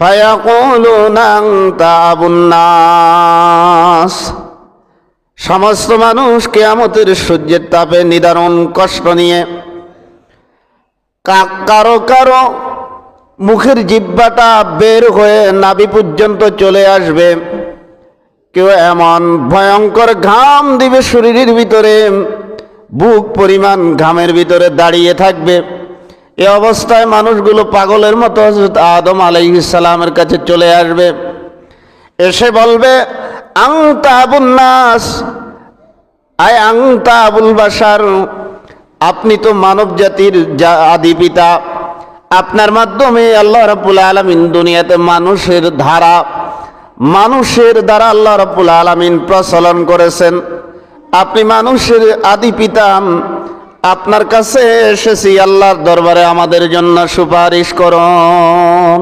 ফায়াকুলুনা আনতা আবুন নাস। সমস্ত মানুষ কিয়ামতের সূর্যের তাপে নিদারুণ কষ্ট নিয়ে কারো কারো মুখের জিহ্বাটা বের হয়ে নাভি পর্যন্ত চলে আসবে। কেউ এমন ভয়ঙ্কর ঘাম দিবে শরীরের ভিতরে, বুক পরিমাণ ঘামের ভিতরে দাঁড়িয়ে থাকবে। এ অবস্থায় মানুষগুলো পাগলের মতো হযরত আদম আলাইহিস সালামের কাছে চলে আসবে, এসে বলবে আনতা আবুন নাস, আয় আনতা আবুল বাশার, আপনি তো মানব জাতির আদি পিতা। আপনার মাধ্যমে আল্লাহ রাব্বুল আলামিন দুনিয়াতে মানুষের দ্বারা আল্লাহ রাব্বুল আলামিন প্রচলন করেছেন। আপনি মানুষের আদি পিতা, আপনার কাছে এসেছি আল্লাহর দরবারে আমাদের জন্য সুপারিশ করুন।